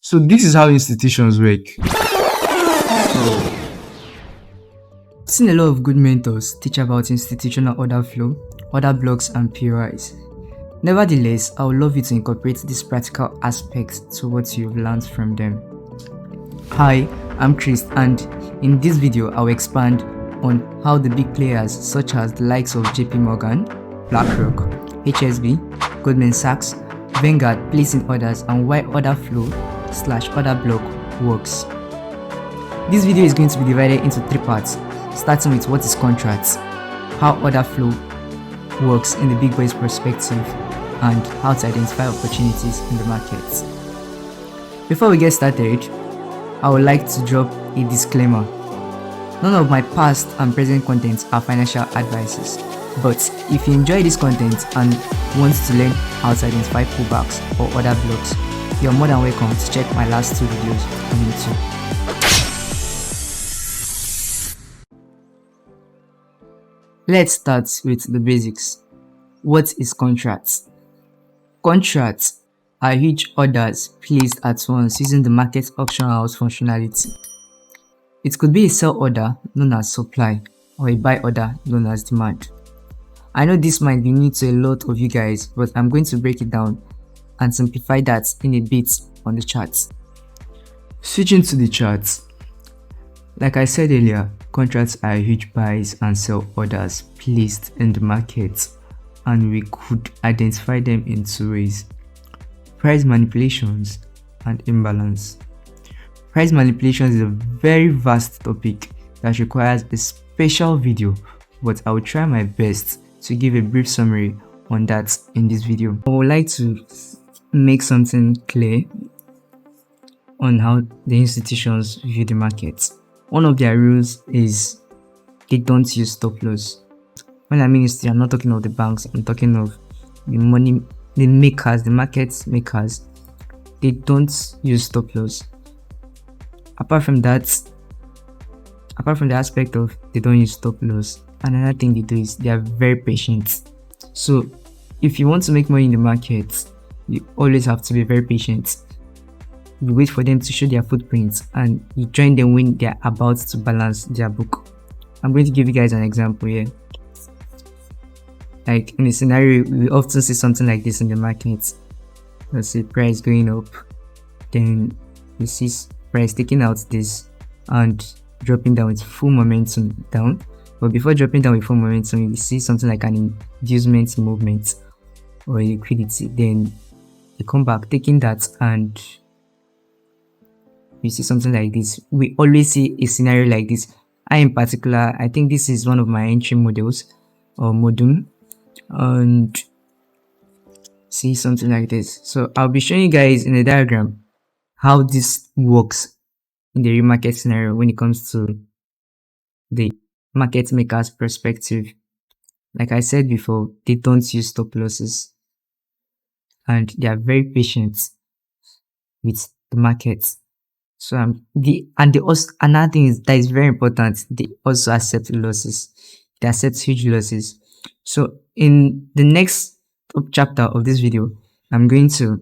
So this is how institutions work. I've seen a lot of good mentors teach about institutional order flow, order blocks and POIs. Nevertheless, I would love you to incorporate these practical aspects to what you've learned from them. Hi, I'm Chris, and in this video I will expand on how the big players such as the likes of JPMorgan, BlackRock, HSBC, Goldman Sachs, Vanguard placing orders and why order flow/order block works. This video is going to be divided into 3 parts, starting with what is contracts, how order flow works in the big boys perspective, and how to identify opportunities in the markets. Before we get started, I would like to drop a disclaimer. None of my past and present contents are financial advices, but if you enjoy this content and want to learn how to identify pullbacks or order blocks, you're more than welcome to check my last 2 videos on YouTube. Let's start with the basics. What is contracts? Contracts are huge orders placed at once using the market auction house functionality. It could be a sell order known as supply or a buy order known as demand. I know this might be new to a lot of you guys, but I'm going to break it down and simplify that in a bit on the charts. Switching to the charts. Like I said earlier, contracts are huge buys and sell orders placed in the market, and we could identify them in 2 ways: price manipulations and imbalance. Price manipulations is a very vast topic that requires a special video, but I will try my best to give a brief summary on that in this video. I would like to make something clear on how the institutions view the market. One of their rules is they don't use stop loss. When I mean I'm not talking of the banks, I'm talking of the makers, the market makers. They don't use stop loss. Apart from the aspect of they don't use stop loss, another thing they do is they are very patient. So if you want to make money in the market, you always have to be very patient. You wait for them to show their footprints and you join them when they are about to balance their book. I'm going to give you guys an example here. Like in a scenario, we often see something like this in the market. Let's say price going up, then you see price taking out this and dropping down with full momentum down. But before dropping down with full momentum, you see something like an inducement movement or liquidity. Then you come back taking that and you see something like this. We always see a scenario like this. In particular, I think this is one of my entry models or modem, and see something like this. So I'll be showing you guys in a diagram how this works in the real market scenario when it comes to the market maker's perspective. Like I said before, they don't use stop losses and they are very patient with the market. So another thing is that is very important, they also accept losses. They accept huge losses. So in the next chapter of this video, I'm going to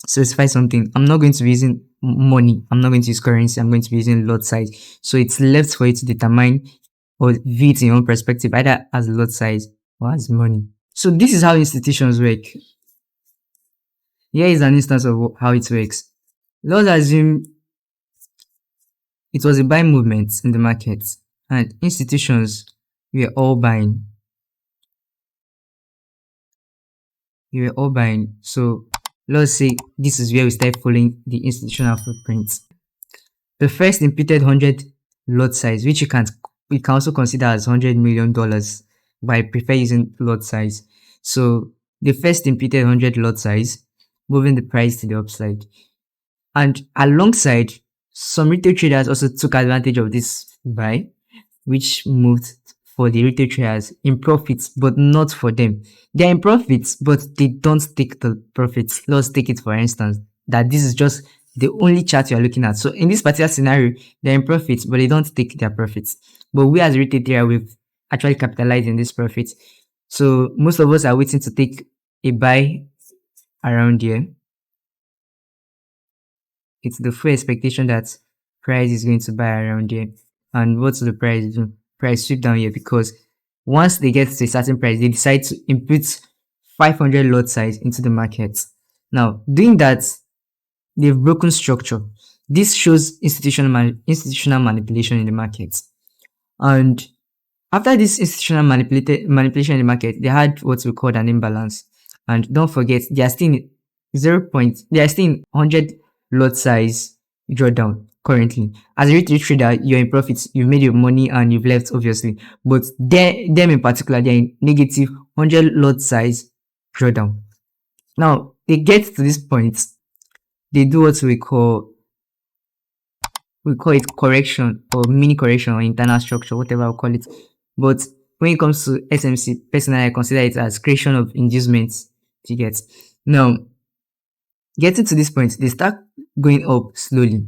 specify something. I'm not going to be using money, I'm not going to use currency, I'm going to be using lot size. So it's left for you to determine or view it in your own perspective, either as lot size or as money. So this is how institutions work. Here is an instance of how it works. Let's assume it was a buy movement in the market and institutions were all buying. We were all buying. So let's say this is where we start following the institutional footprints. The first imputed 100 lot size, which you can also consider as $100 million, but I prefer using lot size. So the first imputed 100 lot size, moving the price to the upside. And alongside, some retail traders also took advantage of this buy, which moved for the retail traders in profits, but not for them. They are in profits, but they don't take the profits. Let's take it for instance that this is just the only chart you are looking at. So in this particular scenario, they're in profits, but they don't take their profits. But we as retail trader, we've actually capitalized in this profit. So most of us are waiting to take a buy around here. It's the full expectation that price is going to buy around here. And what's the price do? Price sweep down here, because once they get to a certain price, they decide to input 500 lot size into the market. Now, doing that, they've broken structure. This shows institutional manipulation in the market. And after this institutional manipulation in the market, they had what we call an imbalance. And don't forget, they are still in they are still in 100 lot size drawdown currently. As a retail trader, you're in profits, you've made your money and you've left, obviously. But them in particular, they're in negative 100 lot size drawdown. Now, they get to this point, they do what we call it correction or mini correction or internal structure, whatever we call it. But when it comes to SMC, personally, I consider it as creation of inducements to get. Now, getting to this point, they start going up slowly.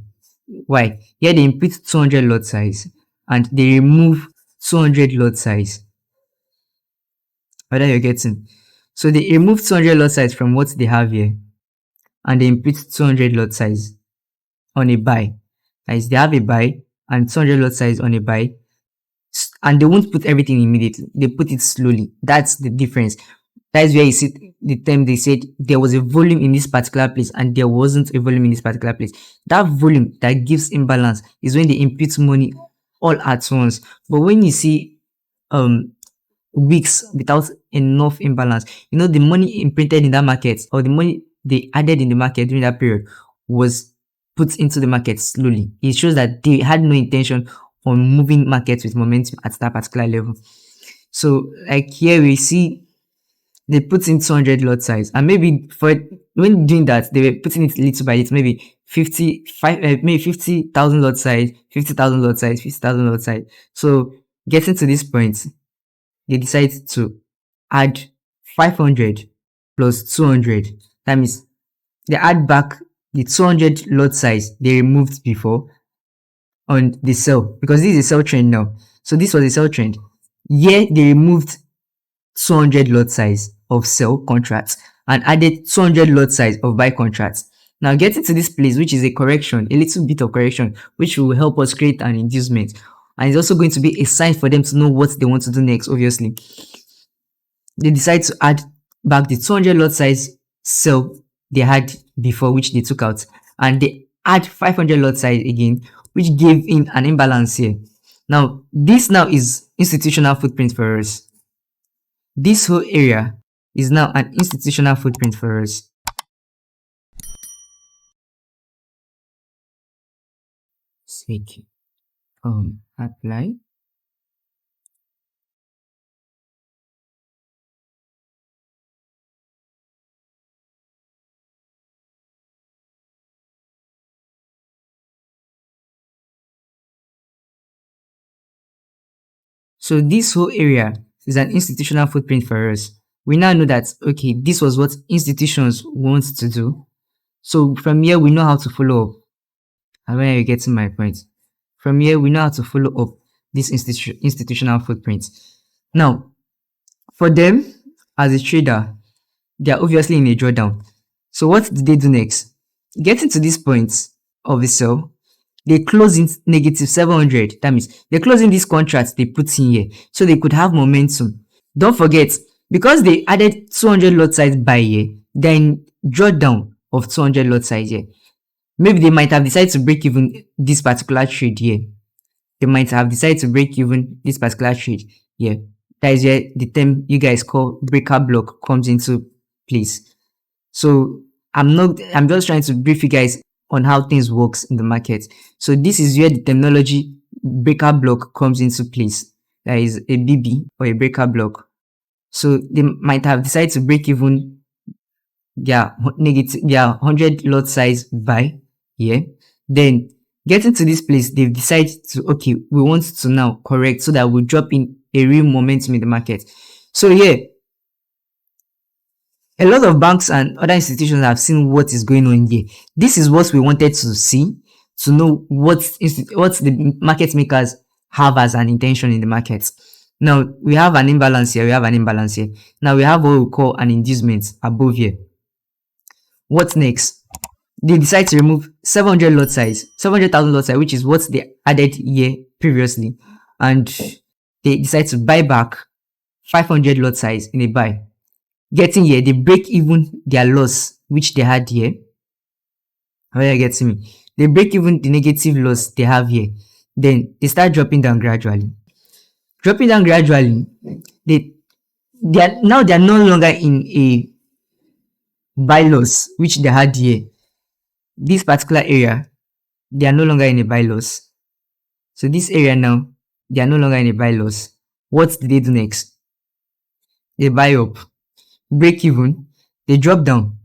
Why? Here they input 200 lot size and they remove 200 lot size. Whether you're getting. So they remove 200 lot size from what they have here and they input 200 lot size on a buy. As they have a buy and 200 lot size on a buy, and they won't put everything immediately. They put it slowly. That's the difference. That's where you see the time they said there was a volume in this particular place and there wasn't a volume in this particular place. That volume that gives imbalance is when they input money all at once. But when you see weeks without enough imbalance, the money imprinted in that market or the money they added in the market during that period was put into the market slowly. It shows that they had no intention on moving markets with momentum at that particular level. So like here we see they put in 200 lot size, and maybe for when doing that they were putting it little by little, maybe 50,000 lot size, 50,000 lot size, 50,000 lot size. So getting to this point, they decide to add 500 plus 200. That means they add back the 200 lot size they removed before on the sell, because this is a sell trend now. So this was a sell trend. Here they removed 200 lot size of sell contracts and added 200 lot size of buy contracts. Now getting to this place, which is a correction, a little bit of correction, which will help us create an inducement. And it's also going to be a sign for them to know what they want to do next, obviously. They decide to add back the 200 lot size sell they had before, which they took out, and they add 500 lot size again, which gave in an imbalance here. Now, this now is institutional footprint for us. This whole area is now an institutional footprint for us. Sweet. Apply. So this whole area is an institutional footprint for us. We now know that, okay, this was what institutions want to do. So from here, we know how to follow up. And when you're getting my point, from here, we know how to follow up this institutional footprint. Now, for them, as a trader, they are obviously in a drawdown. So what did they do next? Getting to this point of the sell, they close in negative 700. That means they're closing these contracts they put in here so they could have momentum. Don't forget, because they added 200 lot size buy here, then drawdown of 200 lot size here. Maybe they might have decided to break even this particular trade here. They might have decided to break even this particular trade here. That is where the term you guys call breaker block comes into place. So I'm just trying to brief you guys on how things works in the market. So this is where the terminology breaker block comes into place. That is a BB or a breaker block. So they might have decided to break even their 100 lot size buy here. Then getting to this place, they've decided to, okay, we want to now correct so that we drop in a real momentum in the market. So here, a lot of banks and other institutions have seen what is going on here. This is what we wanted to see, to know what the market makers have as an intention in the market. Now, we have an imbalance here. Now, we have what we call an inducement above here. What next? they decide to remove 700 lot size, 700,000 lot size, which is what they added year previously, and they decide to buy back 500 lot size in a buy. Getting here, they break even their loss which they had here. How are you getting me? They break even the negative loss they have here. Then they start dropping down gradually. Dropping down gradually, they they are no longer in a buy loss which they had here. This particular area, they are no longer in a buy loss. So this area now, they are no longer in a buy loss. What do they do next? They buy up, break even, they drop down.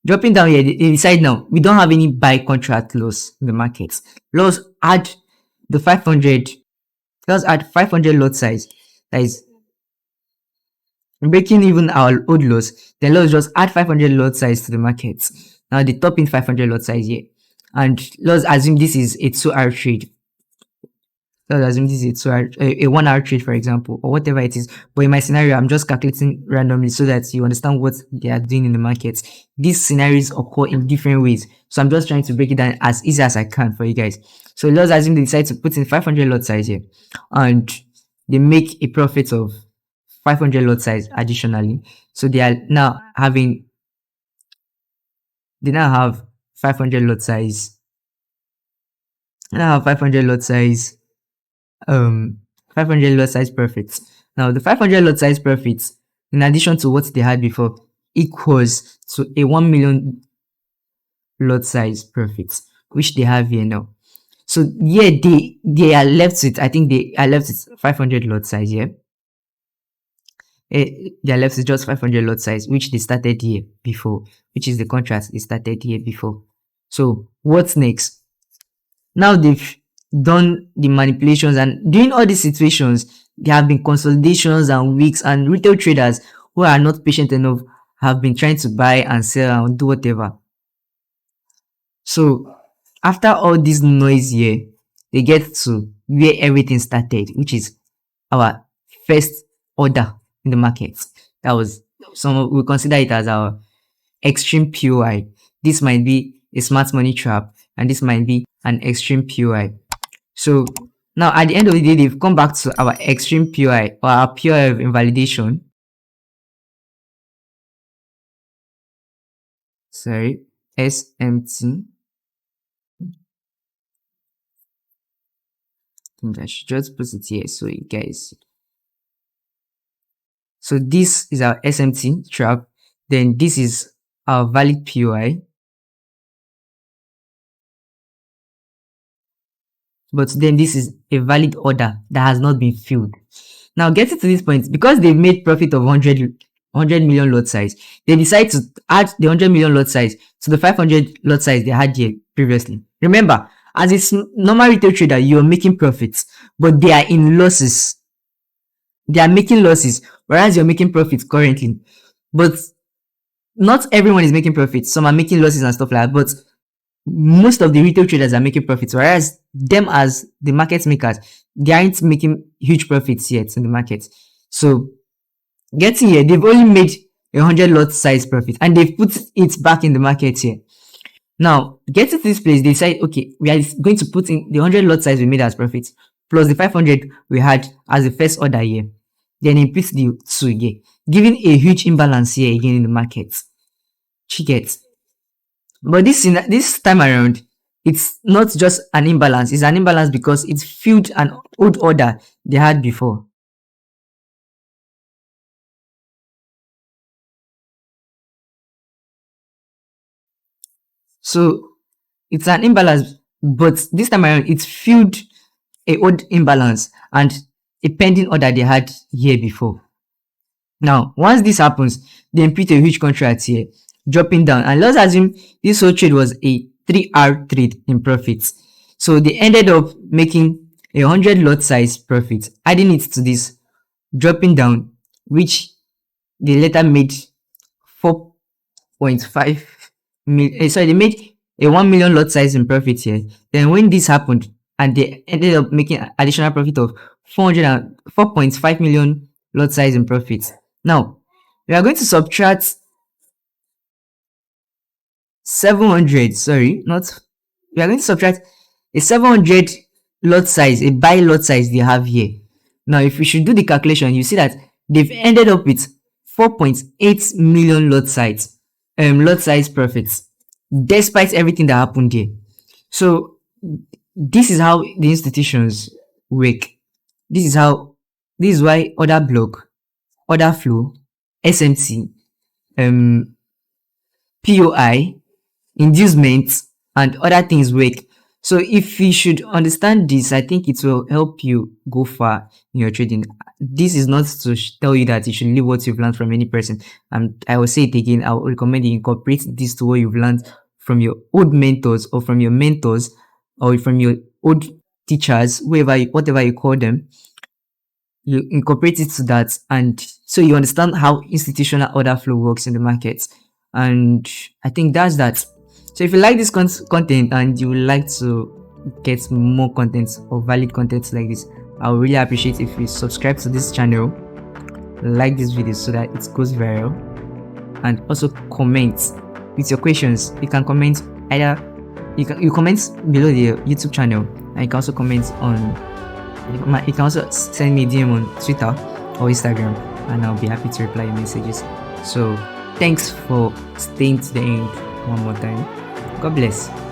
Dropping down here, they decide now, we don't have any buy contract loss in the market. Let's add the 500, let's add 500 lot size. That is breaking even our old loss. Then let's just add 500 lot size to the market. Now they top in 500 lot size here. And let's assume this is a 2-hour trade. Let's assume this is a 1-hour trade, for example, or whatever it is. But in my scenario, I'm just calculating randomly so that you understand what they are doing in the market. These scenarios occur in different ways. So I'm just trying to break it down as easy as I can for you guys. So let's assume they decide to put in 500 lot size here. And they make a profit of 500 lot size additionally. So they are now having, they now have 500 lot size. They now have 500 lot size 500 lot size profits. Now the 500 lot size profits, in addition to what they had before, equals to a 1 million lot size profits, which they have here now. So yeah, they are left with, I think they are left with 500 lot size here. They are left with just 500 lot size, which they started here before, which is the contract they started here before. So what's next? Now they've done the manipulations, and during all these situations, there have been consolidations and weeks, and retail traders who are not patient enough have been trying to buy and sell and do whatever. So after all this noise here, they get to where everything started, which is our first order in the market. That was, some we consider it as our extreme POI. This might be a smart money trap, and this might be an extreme POI. So now at the end of the day, they've come back to our extreme POI, or our POI of invalidation. Sorry, SMT. I think I should just put it here so you guys. So this is our SMT trap. Then this is our valid POI. But then this is a valid order that has not been filled. Now getting to this point, because they've made profit of 100 million lot size, they decide to add the 100 million lot size to the 500 lot size they had here previously. Remember, as a normal retail trader, you're making profits, but they are in losses. They are making losses, whereas you're making profits currently. But not everyone is making profits. Some are making losses and stuff like that. But most of the retail traders are making profits, whereas them as the market makers, they aren't making huge profits yet in the market. So getting here, they've only made 100 lot size profit, and they've put it back in the market here. Now getting to this place, they decide, okay, we are going to put in the 100 lot size we made as profit plus the 500 we had as the first order here, then input the 2 here, giving a huge imbalance here again in the market. She gets. But this time around, it's not just an imbalance. It's an imbalance because it's filled an old order they had before. So it's an imbalance, but this time around, it's filled a old imbalance and a pending order they had here before. Now, once this happens, they impute a huge contract here, dropping down. And let's assume this whole trade was a 3-hour trade in profits. So they ended up making 100 lot size profit, adding it to this, dropping down, which they later made 4.5 million. Sorry, they made a 1 million lot size in profit here. Then when this happened, and they ended up making an additional profit of 4.5 million lot size in profit. Now, we are going to subtract 700, sorry, not, we are going to subtract a 700 lot size, a buy lot size they have here. Now, if we should do the calculation, you see that they've ended up with 4.8 million lot size profits, despite everything that happened here. So this is how the institutions work. This is why order block, order flow, SMT, POI, inducement, and other things work. So if you should understand this, I think it will help you go far in your trading. This is not to tell you that you should leave what you've learned from any person. And I will say it again, I will recommend you incorporate this to what you've learned from your old mentors, or from your mentors, or from your old teachers, whatever you call them. You incorporate it to that, and so you understand how institutional order flow works in the market. And I think that's that. So if you like this content and you would like to get more content or valid content like this, I would really appreciate if you subscribe to this channel, like this video so that it goes viral, and also comment with your questions. You can comment either, you comment below the YouTube channel, and you can also comment on, you can also send me a DM on Twitter or Instagram, and I'll be happy to reply your messages. So thanks for staying to the end one more time. God bless.